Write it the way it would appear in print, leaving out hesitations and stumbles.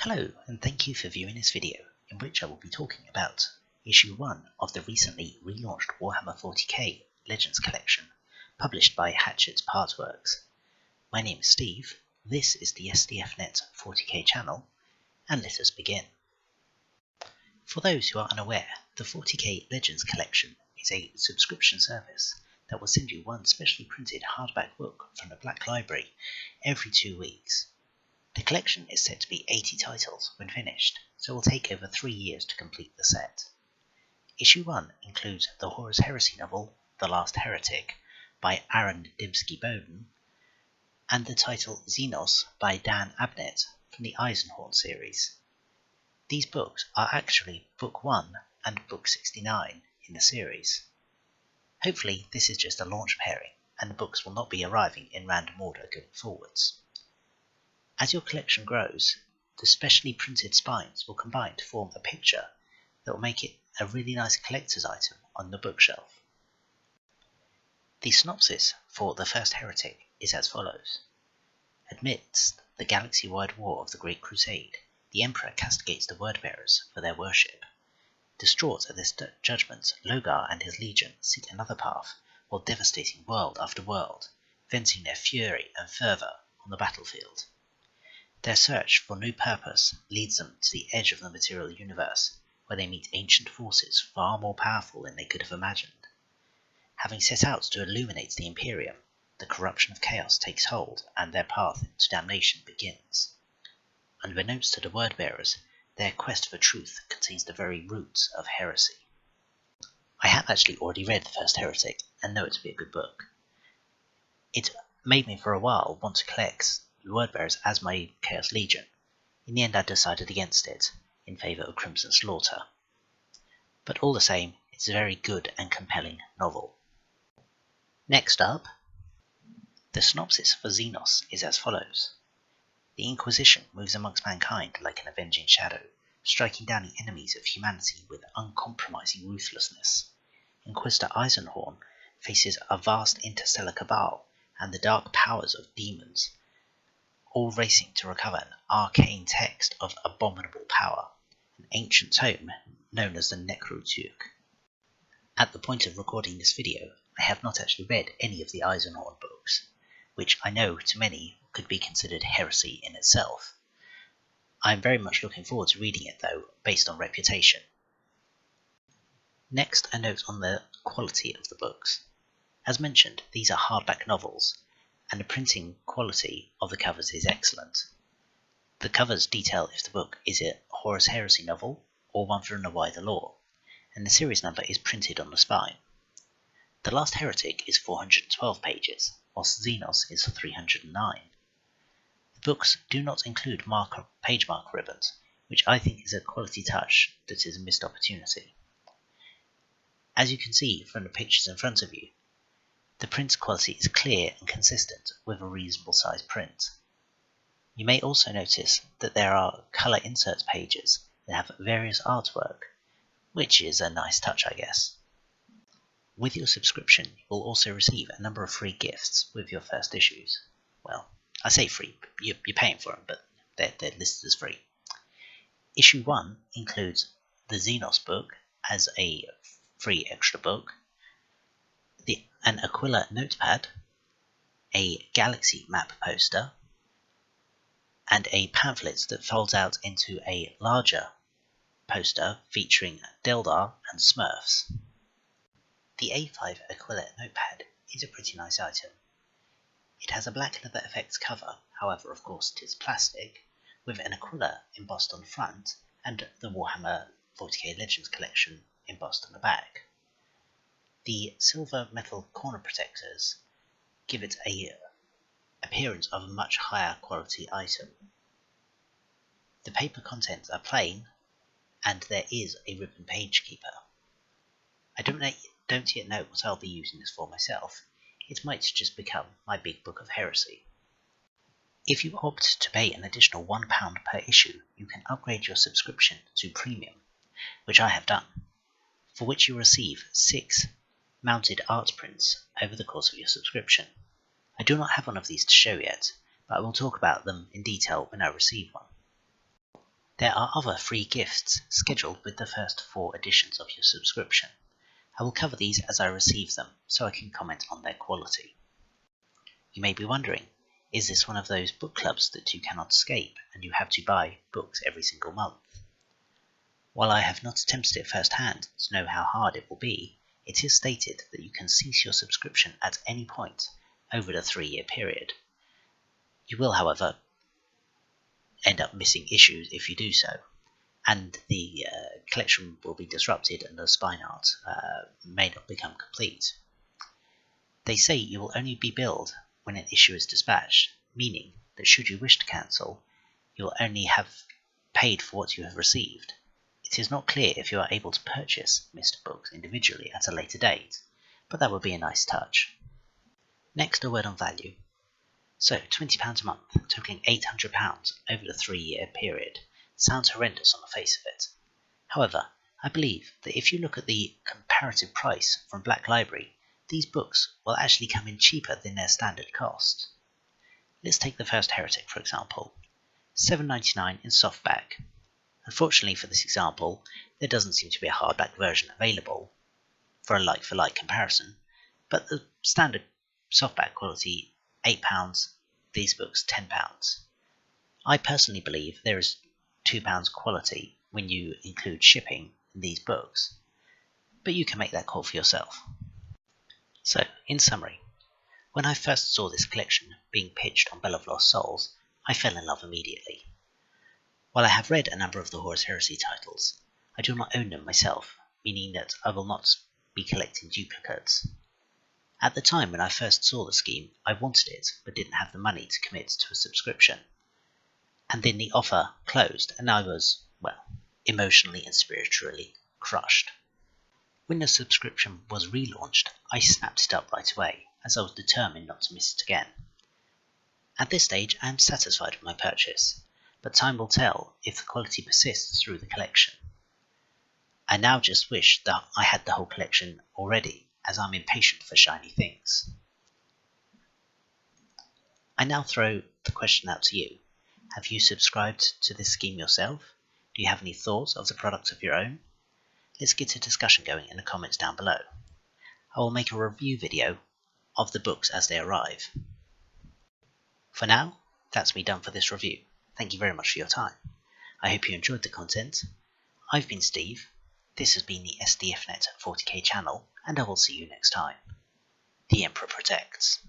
Hello, and thank you for viewing this video, in which I will be talking about Issue 1 of the recently relaunched Warhammer 40k Legends Collection, published by Hatchet's Partworks. My name is Steve, this is the SDFnet 40k channel, and let us begin. For those who are unaware, the 40k Legends Collection is a subscription service that will send you one specially printed hardback book from the Black Library every 2 weeks. The collection is set to be 80 titles when finished, so it will take over 3 years to complete the set. Issue 1 includes the Horus Heresy novel, The Last Heretic, by Aaron Dybski-Bowden, and the title Zenos by Dan Abnett from the Eisenhorn series. These books are actually Book 1 and Book 69 in the series. Hopefully this is just a launch pairing, and the books will not be arriving in random order going forwards. As your collection grows, the specially printed spines will combine to form a picture that will make it a really nice collector's item on the bookshelf. The synopsis for The First Heretic is as follows. Amidst the galaxy-wide war of the Great Crusade, the Emperor castigates the Wordbearers for their worship. Distraught at this judgment, Logar and his legion seek another path while devastating world after world, venting their fury and fervour on the battlefield. Their search for new purpose leads them to the edge of the material universe, where they meet ancient forces far more powerful than they could have imagined. Having set out to illuminate the Imperium, the corruption of chaos takes hold and their path to damnation begins. Unbeknownst to the Wordbearers, their quest for truth contains the very roots of heresy. I have actually already read The First Heretic and know it to be a good book. It made me for a while want to collect the Wordbearers as my Chaos Legion. In the end I decided against it, in favour of Crimson Slaughter. But all the same, it's a very good and compelling novel. Next up, the synopsis for Zenos is as follows. The Inquisition moves amongst mankind like an avenging shadow, striking down the enemies of humanity with uncompromising ruthlessness. Inquisitor Eisenhorn faces a vast interstellar cabal and the dark powers of demons, all racing to recover an arcane text of abominable power, an ancient tome known as the Necroturk. At the point of recording this video, I have not actually read any of the Eisenhorn books, which I know to many could be considered heresy in itself. I am very much looking forward to reading it though, based on reputation. Next, a note on the quality of the books. As mentioned, these are hardback novels, and the printing quality of the covers is excellent. The covers detail if the book is a Horus Heresy novel or one from the wider lore, and the series number is printed on the spine. The Last Heretic is 412 pages, whilst Zenos is 309. The books do not include page mark ribbons, which I think is a quality touch that is a missed opportunity. As you can see from the pictures in front of you, the print quality is clear and consistent with a reasonable size print. You may also notice that there are colour insert pages that have various artwork, which is a nice touch, I guess. With your subscription, you will also receive a number of free gifts with your first issues. Well, I say free, you're paying for them, but they're listed as free. Issue 1 includes the Zenos book as a free extra book, an Aquila notepad, a galaxy map poster, and a pamphlet that folds out into a larger poster featuring Deldar and Smurfs. The A5 Aquila notepad is a pretty nice item. It has a black leather effects cover, however of course it is plastic, with an Aquila embossed on the front and the Warhammer 40k Legends collection embossed on the back. The silver metal corner protectors give it an appearance of a much higher quality item. The paper contents are plain, and there is a ribbon page keeper. I don't yet know what I'll be using this for myself. It might just become my big book of heresy. If you opt to pay an additional £1 per issue, you can upgrade your subscription to Premium, which I have done, for which you receive 6 mounted art prints over the course of your subscription. I do not have one of these to show yet, but I will talk about them in detail when I receive one. There are other free gifts scheduled with the first 4 editions of your subscription. I will cover these as I receive them, so I can comment on their quality. You may be wondering, is this one of those book clubs that you cannot escape and you have to buy books every single month? While I have not attempted it firsthand to know how hard it will be, it is stated that you can cease your subscription at any point over the 3-year period. You will, however, end up missing issues if you do so, and the collection will be disrupted and the spine art may not become complete. They say you will only be billed when an issue is dispatched, meaning that should you wish to cancel, you will only have paid for what you have received. It is not clear if you are able to purchase missed books individually at a later date, but that would be a nice touch. Next, a word on value. So, £20 a month, totaling £800 over the 3-year period, sounds horrendous on the face of it. However, I believe that if you look at the comparative price from Black Library, these books will actually come in cheaper than their standard cost. Let's take the first Heretic for example, $7.99 in softback. Unfortunately for this example, there doesn't seem to be a hardback version available for a like-for-like comparison, but the standard softback quality, £8, these books £10. I personally believe there is £2 quality when you include shipping in these books, but you can make that call for yourself. So, in summary, when I first saw this collection being pitched on Bell of Lost Souls, I fell in love immediately. While I have read a number of the Horus Heresy titles, I do not own them myself, meaning that I will not be collecting duplicates. At the time when I first saw the scheme, I wanted it, but didn't have the money to commit to a subscription. And then the offer closed, and I was, well, emotionally and spiritually crushed. When the subscription was relaunched, I snapped it up right away, as I was determined not to miss it again. At this stage, I am satisfied with my purchase, but time will tell if the quality persists through the collection. I now just wish that I had the whole collection already, as I'm impatient for shiny things. I now throw the question out to you. Have you subscribed to this scheme yourself? Do you have any thoughts of the product of your own? Let's get a discussion going in the comments down below. I will make a review video of the books as they arrive. For now, that's me done for this review. Thank you very much for your time. I hope you enjoyed the content. I've been Steve. This has been the SDFnet 40k channel, and I will see you next time. The Emperor protects.